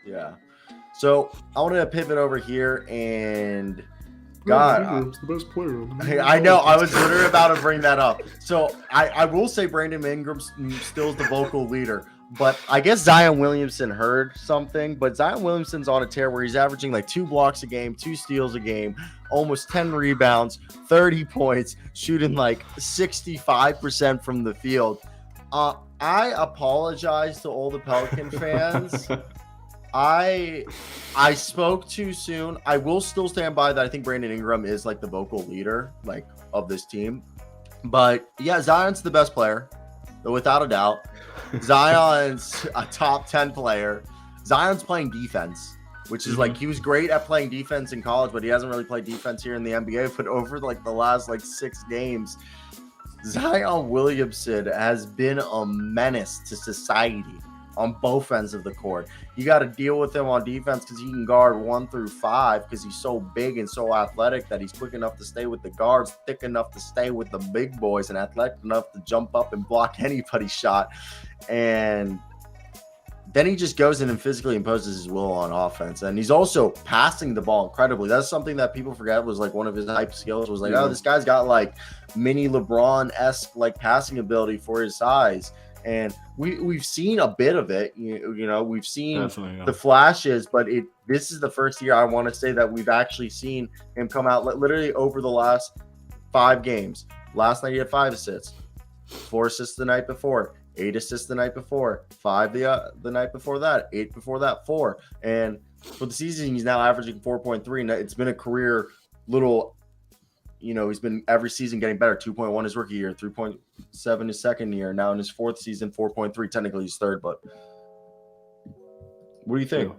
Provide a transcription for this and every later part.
Yeah. So I wanted to pivot over here and Brandon God, Ingram's the best player on the I know. I was literally about to bring that up. So I will say Brandon Ingram still is the vocal leader. But I guess Zion Williamson heard something. But Zion Williamson's on a tear where he's averaging like 2 blocks a game, 2 steals a game, almost 10 rebounds, 30 points, shooting like 65% from the field. I apologize to all the Pelican fans. I spoke too soon. I will still stand by that. I think Brandon Ingram is like the vocal leader, like, of this team. But yeah, Zion's the best player, without a doubt. Zion's a top 10 player. Zion's playing defense, which is like, he was great at playing defense in college, but he hasn't really played defense here in the NBA. But over like the last like 6 games, Zion Williamson has been a menace to society on both ends of the court. You got to deal with him on defense because he can guard 1 through 5 because he's so big and so athletic that he's quick enough to stay with the guards, thick enough to stay with the big boys, and athletic enough to jump up and block anybody's shot. And then he just goes in and physically imposes his will on offense. And he's also passing the ball incredibly. That's something that people forget was like one of his hype skills was like, oh, this guy's got like mini LeBron-esque like passing ability for his size. And we've seen a bit of it, you know, we've seen the flashes, but this is the first year I want to say that we've actually seen him come out literally over the last 5 games. Last night he had 5 assists, 4 assists the night before, 8 assists the night before, 5 the night before that, 8 before that, 4. And for the season, he's now averaging 4.3. And it's been a career little, you know, he's been every season getting better. 2.1 his rookie year, 3.7 his second year. Now in his 4th season, 4.3. Technically he's 3rd, but what do you think?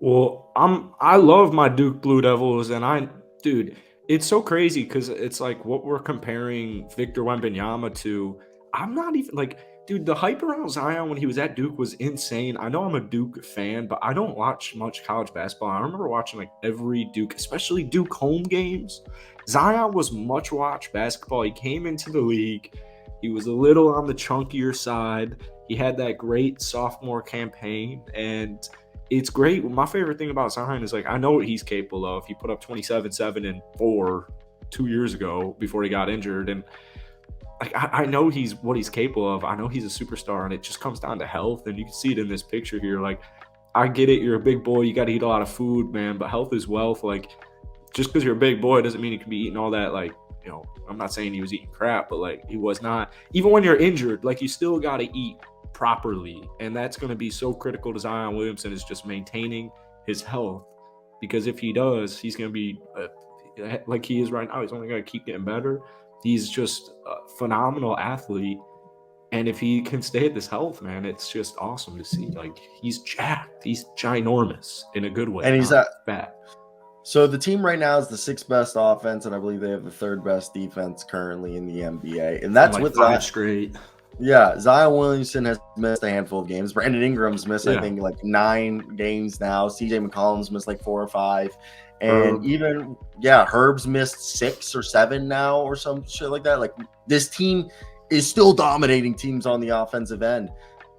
Well, I love my Duke Blue Devils, and dude, it's so crazy because it's like what we're comparing Victor Wembanyama to. I'm not even like, dude, the hype around Zion when he was at Duke was insane. I know I'm a Duke fan, but I don't watch much college basketball. I remember watching like every Duke, especially Duke home games. Zion was much watched basketball. He came into the league. He was a little on the chunkier side. He had that great sophomore campaign, and it's great. My favorite thing about Zion is like, I know what he's capable of. He put up 27, 7, and 4 2 years ago before he got injured, and like I know what he's capable of. I know he's a superstar, and it just comes down to health. And you can see it in this picture here. Like, I get it. You're a big boy. You got to eat a lot of food, man. But health is wealth. Like, just because you're a big boy doesn't mean you can be eating all that. Like, you know, I'm not saying he was eating crap, but like he was not. Even when you're injured, like you still got to eat properly. And that's going to be so critical to Zion Williamson, is just maintaining his health. Because if he does, he's going to be like he is right now. He's only going to keep getting better. He's just a phenomenal athlete. And if he can stay at this health, man, it's just awesome to see. Like, he's jacked. He's ginormous in a good way. And he's fat. So the team right now is the 6th best offense, and I believe they have the 3rd best defense currently in the NBA. And that's like with 5 straight. Yeah, Zion Williamson has missed a handful of games. Brandon Ingram's missed, I think, like 9 games now. CJ McCollum's missed like 4 or 5. And even, Herb's missed 6 or 7 now or some shit like that. Like, this team is still dominating teams on the offensive end.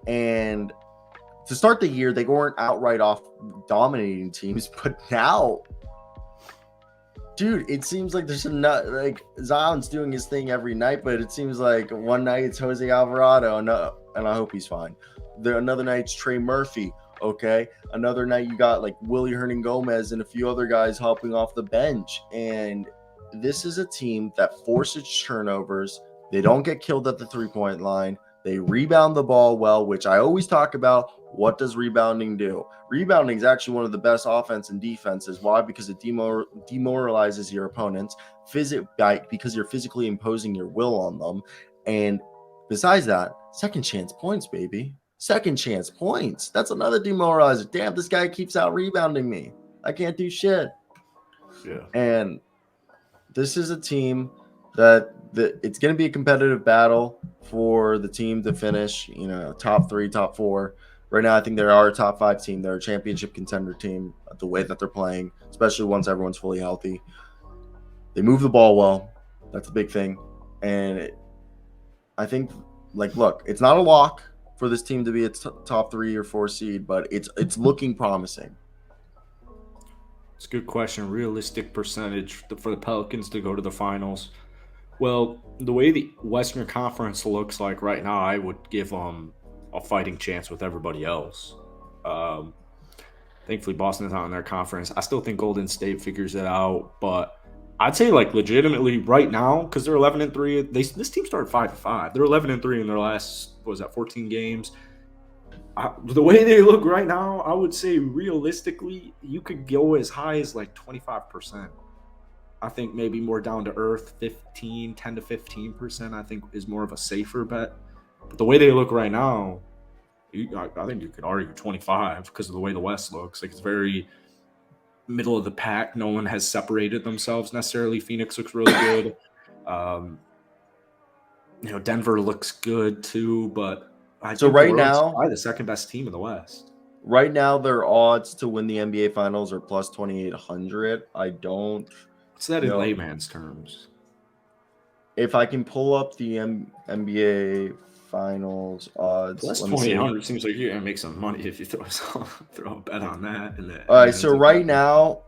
And to start the year, they weren't outright off dominating teams. But now, dude, it seems like there's like Zion's doing his thing every night, but it seems like one night it's Jose Alvarado, and I hope he's fine. Another night it's Trey Murphy. Okay, another night you got like Willie Hernan-Gomez and a few other guys hopping off the bench. And this is a team that forces turnovers. They don't get killed at the 3-point line. They rebound the ball well, which I always talk about. What does rebounding do? Rebounding is actually one of the best offense and defenses. Why? Because it demoralizes your opponents because you're physically imposing your will on them. And besides that, second chance points, baby. Second chance points. That's another demoralizer. Damn, this guy keeps out rebounding me. I can't do shit. Yeah. And this is a team that it's going to be a competitive battle for the team to finish, you know, top 3, top 4. Right now, I think they are a top 5 team. They're a championship contender team the way that they're playing, especially once everyone's fully healthy. They move the ball well. That's a big thing. And I think, like, look, it's not a lock. for this team to be a top 3 or 4 seed, but it's looking promising. It's a good question. Realistic percentage for the Pelicans to go to the finals. Well, the way the Western Conference looks like right now, I would give them a fighting chance with everybody else. Thankfully, Boston's not in their conference. I still think Golden State figures it out, but I'd say like legitimately right now, because they're 11-3. This team started 5-5. They're 11-3 in their last 14 games. The way they look right now, I would say realistically, you could go as high as like 25%. I think maybe more down to earth, 10 to 15%, I think is more of a safer bet. But the way they look right now, I think you could argue 25 because of the way the West looks. Like it's very middle of the pack. No one has separated themselves necessarily. Phoenix looks really good. Denver looks good too, but I think right now, probably the second best team in the West. Right now, their odds to win the NBA Finals are plus 2,800. I don't. What's that in layman's terms? If I can pull up the NBA Finals odds, plus 2,800 seems like you're gonna make some money if you throw a bet on that. All right, so right now,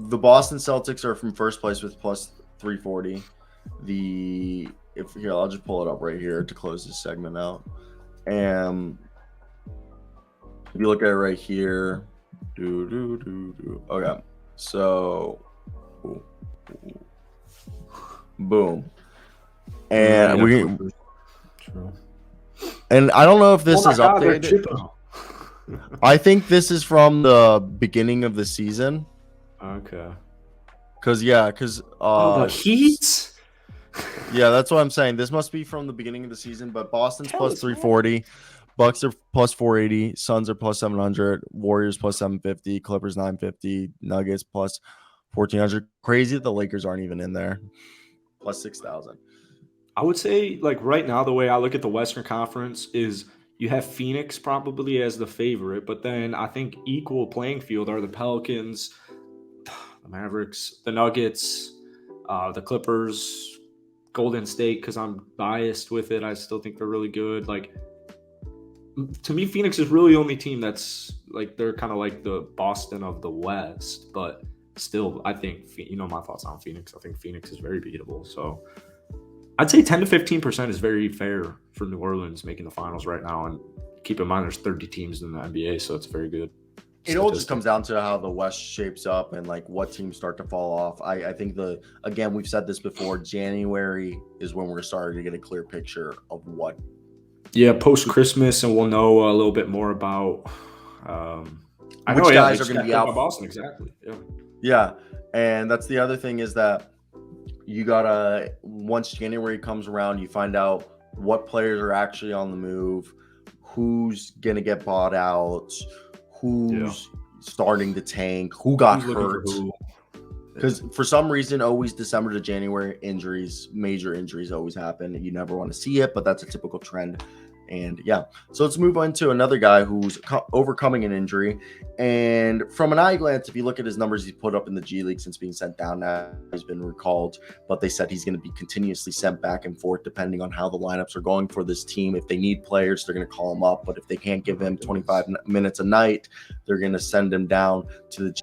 the Boston Celtics are from first place with plus 340. I'll just pull it up right here to close this segment out. And if you look at it right here, okay, so boom, and and I don't know if this is updated. I think this is from the beginning of the season. Okay. Because the Heat. Yeah, that's what I'm saying. This must be from the beginning of the season, but Boston's plus 340, Bucks are plus 480, Suns are plus 700, Warriors plus 750, Clippers 950, Nuggets plus 1,400. Crazy that the Lakers aren't even in there. Plus 6,000. I would say, like right now, the way I look at the Western Conference is you have Phoenix probably as the favorite, but then I think equal playing field are the Pelicans, the Mavericks, the Nuggets, the Clippers, Golden State, because I'm biased with it. I still think they're really good. Like, to me, Phoenix is really the only team that's like, they're kind of like the Boston of the West, but still, I think, my thoughts on Phoenix. I think Phoenix is very beatable. So I'd say 10 to 15% is very fair for New Orleans making the finals right now. And keep in mind, there's 30 teams in the NBA, so it's very good. It all just comes down to how the West shapes up and like what teams start to fall off. I think again, we've said this before, January is when we're starting to get a clear picture of what. Yeah, post-Christmas, and we'll know a little bit more about which guys are going to be out. Boston, exactly. Yeah, and that's the other thing is that you gotta, once January comes around, you find out what players are actually on the move, who's going to get bought out, who's starting to tank, who got hurt. Because for some reason, always December to January, major injuries always happen. You never want to see it, but that's a typical trend. And so let's move on to another guy who's overcoming an injury. And from an eye glance, if you look at his numbers he's put up in the G League since being sent down, now he's been recalled. But they said he's going to be continuously sent back and forth depending on how the lineups are going for this team. If they need players, they're going to call him up. But if they can't give him 25 minutes a night, they're going to send him down to the